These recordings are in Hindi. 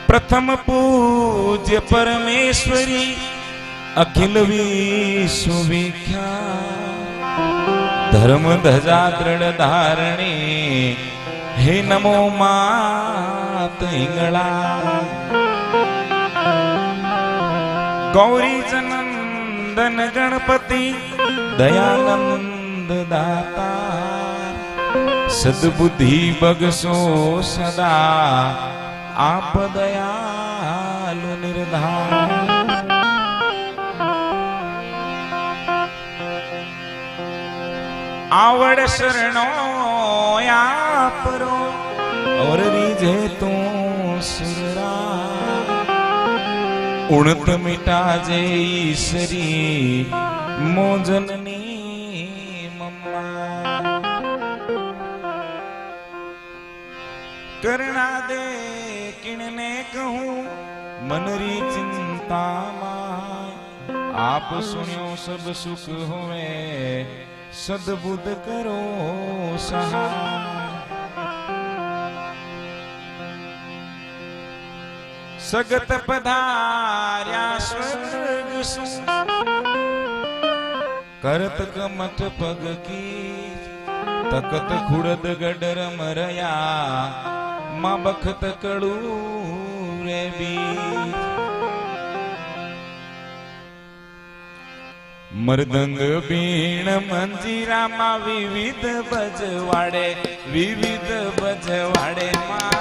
प्रथम पूज्य परमेश्वरी अखिल विश्व विख्यात धर्म ध्वजा दृढ़ धारणी हे नमो मात हिंगला गौरी जनंदन गणपति दयानंद दाता सद्बुद्धि बगसो सदा आप दयालु निर्धार आवड़ शरणो या परो और रीझे तू सुररा उणत मिटा जे ईश्वरी मोजननी मम्मा करना दे किणने कहूं मनरी चिंता मां आप सुनियो सब सुख होवे सद्बुद्ध करो सहाय सगत पधार्या स्वर्ग सु करत कमठ पग की तकत खुड़द गडर मरया मां बखत कड़ू रे बीज मृदंग बीण मंजीरा मा विविध बजवाड़े मां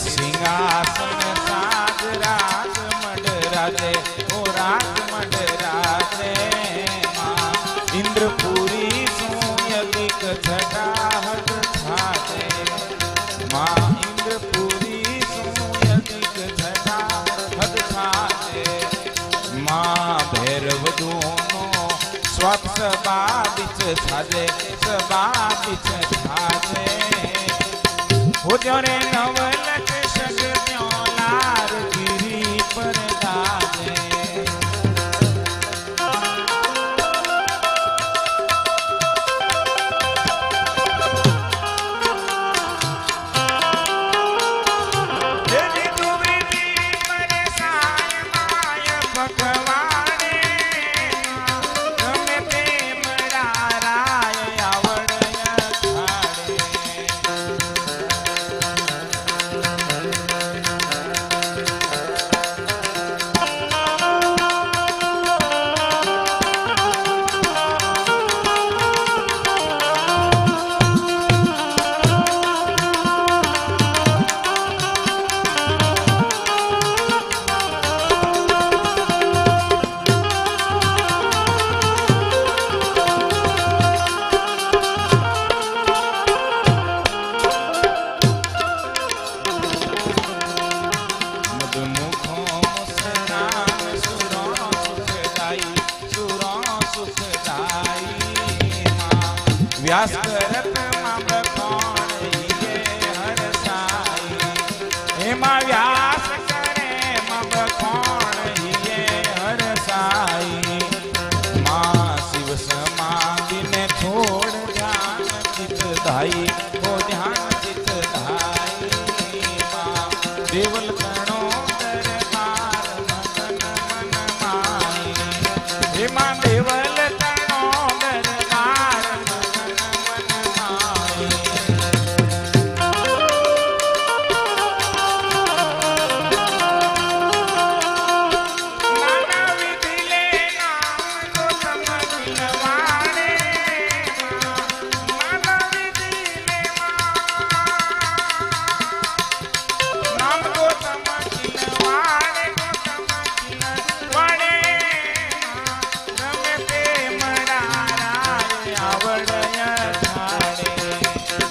सिंहासन साज राज मंडराजे ओ राज मंडराजे इंद्रपुरी सुयदिक छटाहट छाते मां इंद्रपुरी सुयदिक छटाहट छाते मां भैरव दोनों स्वाप सबा बिच छाजे सबा बिच छाजे हो जोरे नवलक शग लार गिरी पर दा व्यास करत मां बखोण हिये हर साई हेमा व्यास करे मां बखोण हिये हर साई मां शिव समाधि ने छोड़ ध्यान चित धाई हो ध्यान चित धाई मां देवल तणो दरबार मगन मन माई हे मां देवल तणो दरबार मगन मन माई नाना विधि ले नाम गौतम खिलवाड़े नाना विधि ले नाम गौतम खिलवाड़े रमे प्रेम राय आवड़य ठाड़े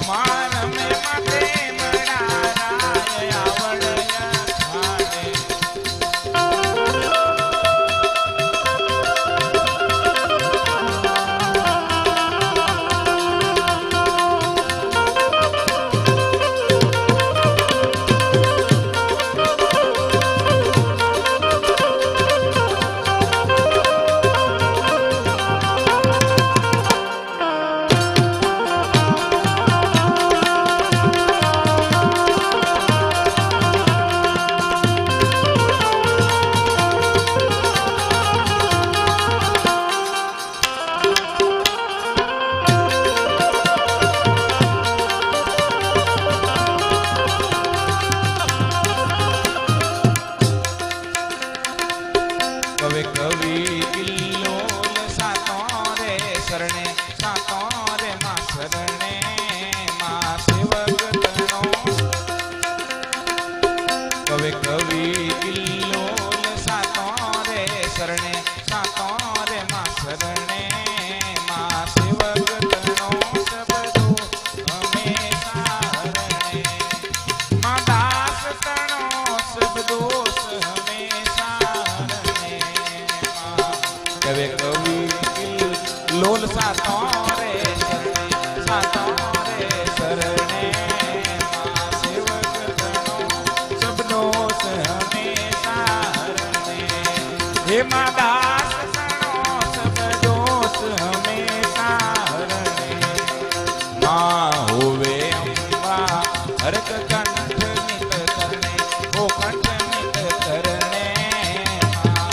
मां रमे प्रेम राय आवड़य ठाड़े कवे कवि किल्लोल सातों रे शरणे सातों रे मां शरणे मां सेवक तणो कवे कवि किल्लोल सातों रे शरणे सातों रे मां शरणे मां सेवक तणो सबदो हमेशा हरणे मां दास तणो सबदो हमेशा हरणे कवे कवि लोल सातों रे शरणे मां सेवक तणो सब दोष हमेशा हरणे हे मां दास तणो सब दोष हमेशा हरणे मां होवे अंबा हरक कंठ नित करणे हो कंठ नित करणे मां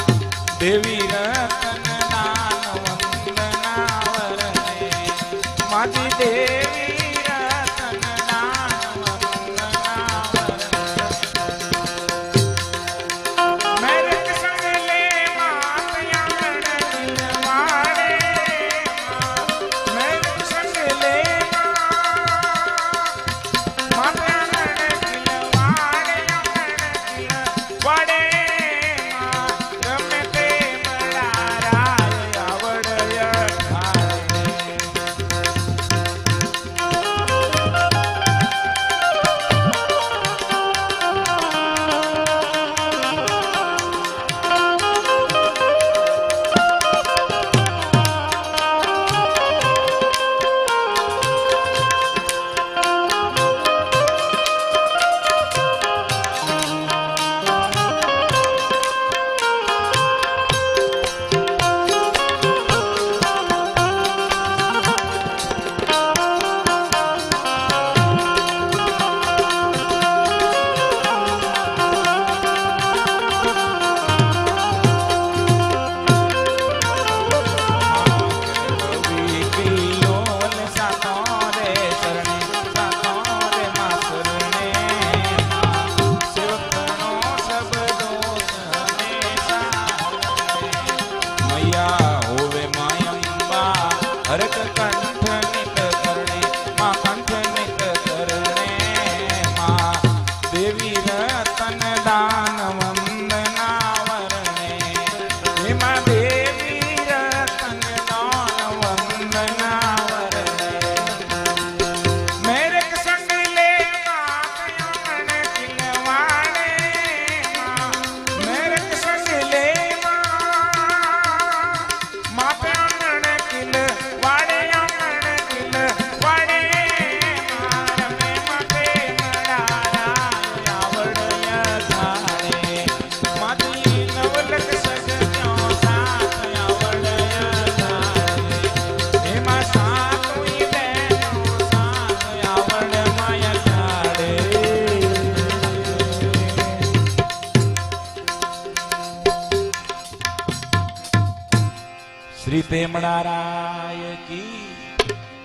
देवी रतन दान वंदना वरणे माती देवी रतन दान वंदना वरणे मेरक संग ले मात आंगण खिलवाड़े मेरक संग ले मात आंगण खिलवाड़े मां रमे प्रेम राय आवड़य ठाड़े શ્રી તેમણારાય કી,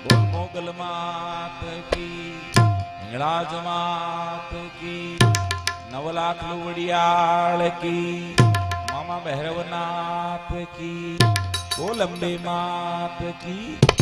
બોલ મોગલ માત કી, હિંગળાજ માત કી, 9 લાખ લુવડિયાળ કી, મામા ભૈરવનાથ કી, બોલ અંબે માત કી.